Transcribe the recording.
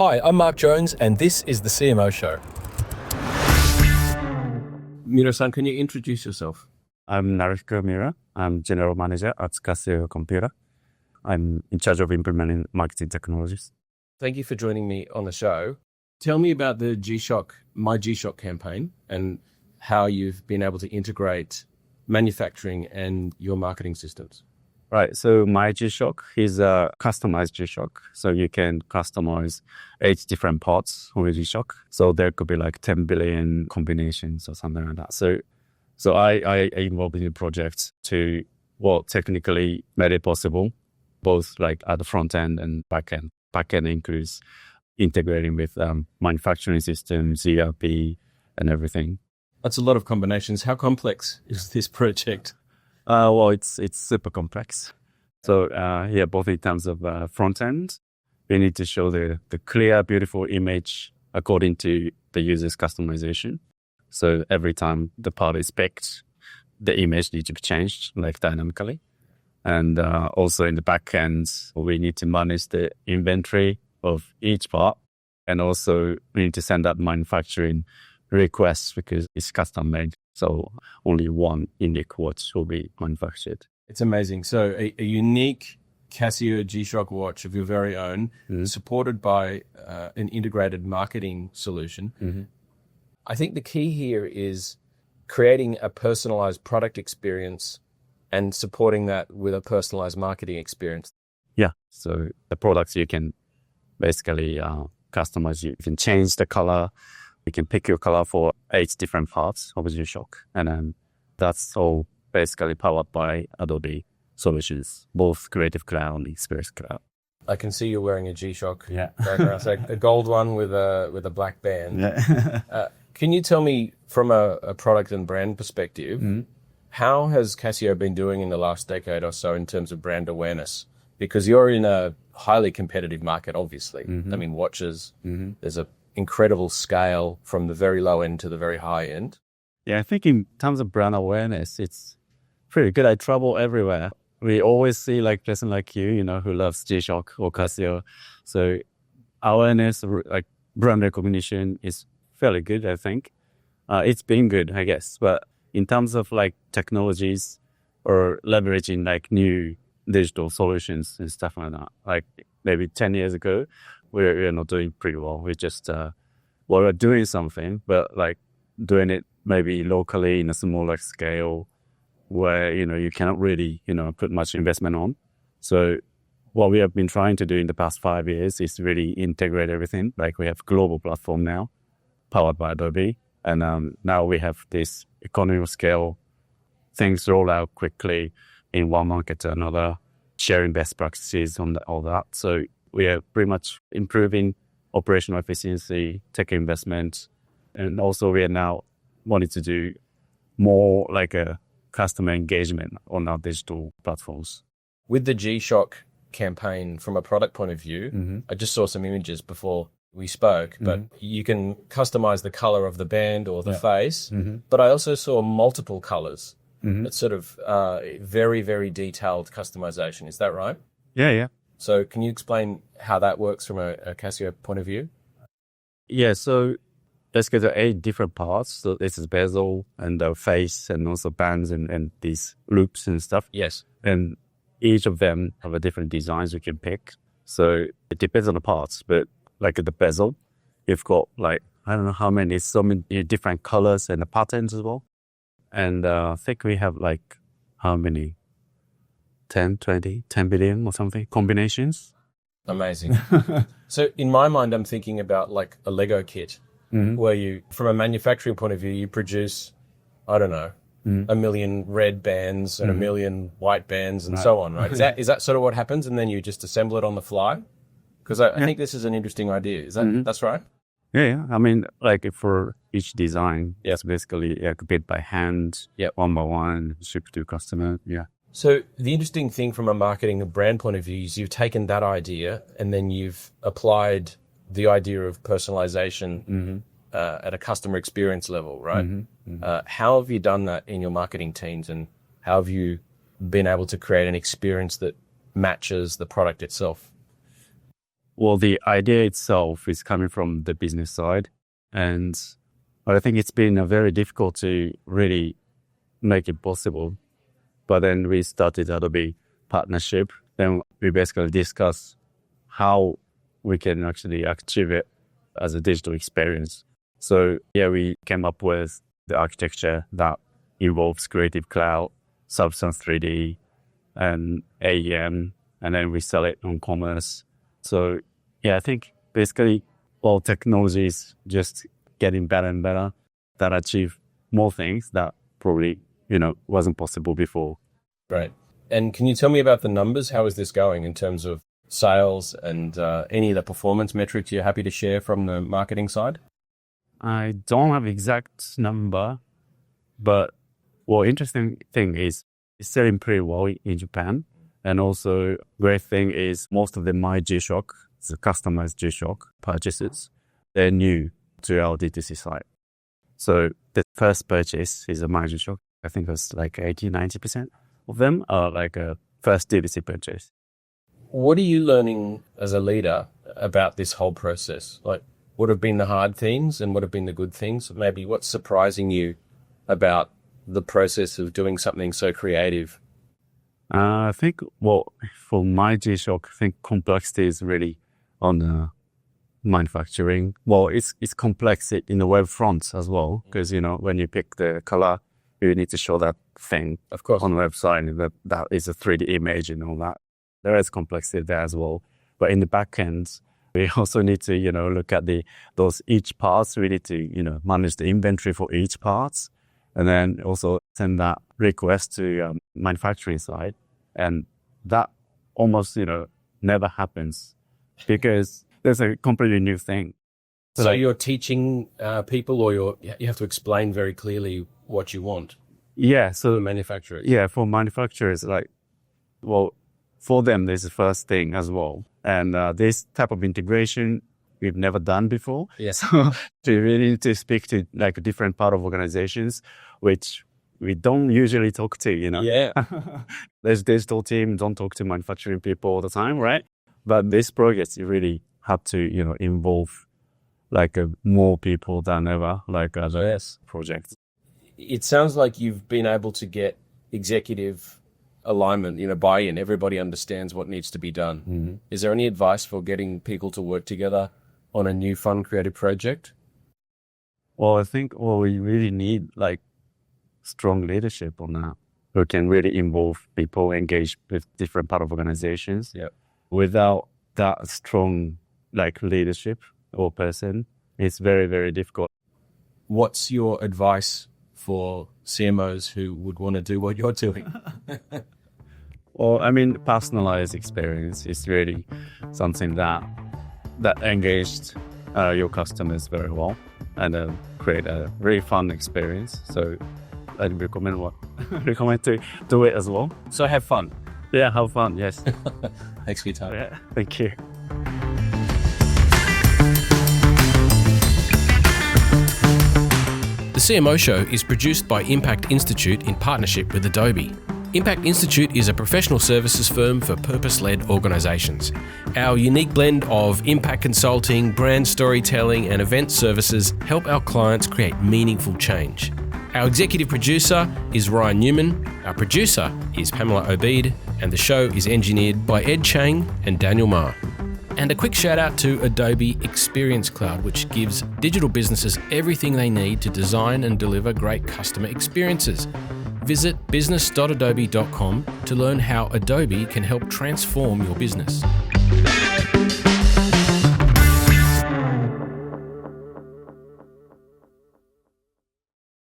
Hi, I'm Mark Jones, and this is the CMO Show. Mira-san, can you introduce yourself? I'm Naruhiko Mira. I'm General Manager at Casio Computer. I'm in charge of implementing marketing technologies. Thank you for joining me on the show. Tell me about the G-Shock, My G-Shock campaign and how you've been able to integrate manufacturing and your marketing systems. Right. So My G-Shock is a customized G-Shock. So you can customize 8 different parts of a G-Shock. So there could be like 10 billion combinations or something like that. So I involved in the project to, technically made it possible, both like at the front end and back end. Back end includes integrating with manufacturing systems, ERP, and everything. That's a lot of combinations. How complex is this project? It's super complex. So both in terms of front end, we need to show the clear, beautiful image according to the user's customization. So every time the part is picked, the image needs to be changed like dynamically. And also in the back end, we need to manage the inventory of each part. And also we need to send out manufacturing requests because it's custom made. So only one unique watch will be manufactured. It's amazing. So a unique Casio G-Shock watch of your very own, supported by an integrated marketing solution. Mm-hmm. I think the key here is creating a personalized product experience and supporting that with a personalized marketing experience. Yeah. So the products you can basically customize. You can change the color. You can pick your color for 8 different parts of G-Shock. And then that's all basically powered by Adobe solutions, both Creative Cloud and Experience Cloud. I can see you're wearing a G-Shock background. So a gold one with a black band. Yeah. Can you tell me from a product and brand perspective, how has Casio been doing in the last decade or so in terms of brand awareness? Because you're in a highly competitive market, obviously. I mean, watches, there's a incredible scale from the very low end to the very high end. Yeah, I think in terms of brand awareness, it's pretty good. I travel everywhere. We always see like person like you, who loves G-Shock or Casio. So awareness, like brand recognition is fairly good, I think. It's been good, I guess. But in terms of like technologies or leveraging like new digital solutions and stuff like that, like maybe 10 years ago, we're not doing pretty well. We just, we're doing something, but like doing it maybe locally in a smaller scale where, you cannot really, put much investment on. So what we have been trying to do in the past 5 years is really integrate everything. Like we have global platform now powered by Adobe. And now we have this economy of scale, things roll out quickly in one market to another, sharing best practices on all that. So we are pretty much improving operational efficiency, tech investment, and also we are now wanting to do more like a customer engagement on our digital platforms. With the G-Shock campaign from a product point of view, I just saw some images before we spoke, but you can customize the color of the band or the face, but I also saw multiple colors. It's sort of very, very detailed customization. Is that right? Yeah. So can you explain how that works from a Casio point of view? Yeah, so let's get to 8 different parts. So this is bezel and the face and also bands and these loops and stuff. Yes. And each of them have a different designs you can pick. So it depends on the parts, but like the bezel, you've got like, I don't know how many, so many different colors and the patterns as well. And I think we have like, how many? 10 billion or something, combinations. Amazing. So in my mind, I'm thinking about like a Lego kit where you, from a manufacturing point of view, you produce, I don't know, 1 million red bands and 1 million white bands and so on, right? Is that sort of what happens? And then you just assemble it on the fly? Because I think this is an interesting idea. Is that that's right? Yeah. I mean, like for each design, it's basically bid by hand, one by one, shipped to customer. Yeah. So the interesting thing from a marketing and brand point of view is you've taken that idea and then you've applied the idea of personalization at a customer experience level, right? How have you done that in your marketing teams and how have you been able to create an experience that matches the product itself? Well, the idea itself is coming from the business side. And I think it's been very difficult to really make it possible. But then we started Adobe partnership. Then we basically discussed how we can actually achieve it as a digital experience. So yeah, we came up with the architecture that involves Creative Cloud, Substance 3D, and AEM, and then we sell it on commerce. So yeah, I think basically all technology is just getting better and better that achieve more things that probably, wasn't possible before. Right. And can you tell me about the numbers? How is this going in terms of sales and any of the performance metrics you're happy to share from the marketing side? I don't have exact number, but interesting thing is it's selling pretty well in Japan. And also great thing is most of the My G-Shock, the customized G-Shock purchases, they're new to our D2C site. So the first purchase is a My G-Shock. I think it was like 80-90% of them are like a first D2C purchase. What are you learning as a leader about this whole process? Like, what have been the hard things and what have been the good things? Maybe what's surprising you about the process of doing something so creative? I think, for My G-Shock, I think complexity is really on manufacturing. Well, it's complex in the web front as well, because, when you pick the color, you need to show that thing, of course, on the website, that is a 3D image and all that. There is complexity there as well. But in the back end, we also need to, look at those each parts. We need to, manage the inventory for each parts, and then also send that request to manufacturing side. And that almost, never happens because there's a completely new thing. So you're teaching people, or you have to explain very clearly what you want. Yeah. So for manufacturers. Yeah, for manufacturers, for them, this is the first thing as well. And this type of integration we've never done before. Yes. So to really need to speak to a different part of organizations, which we don't usually talk to, Yeah. There's digital team, don't talk to manufacturing people all the time, right? But this project, you really have to, involve more people than ever, other projects. It sounds like you've been able to get executive alignment, buy-in. Everybody understands what needs to be done. Mm-hmm. Is there any advice for getting people to work together on a new fun creative project? Well, I think we really need strong leadership on that, who can really involve people, engage with different part of organizations. Yeah. Without that strong leadership or person, it's very, very difficult. What's your advice for CMOs who would want to do what you're doing? Well, personalized experience is really something that engaged your customers very well and create a very fun experience. So I'd recommend to do it as well. So have fun. Yeah, have fun, yes. Thanks for your time. Yeah, thank you. The CMO Show is produced by Impact Institute in partnership with Adobe. Impact Institute is a professional services firm for purpose-led organisations. Our unique blend of impact consulting, brand storytelling and event services help our clients create meaningful change. Our executive producer is Ryan Newman, our producer is Pamela Obeid, and the show is engineered by Ed Chang and Daniel Ma. And a quick shout out to Adobe Experience Cloud, which gives digital businesses everything they need to design and deliver great customer experiences. Visit business.adobe.com to learn how Adobe can help transform your business.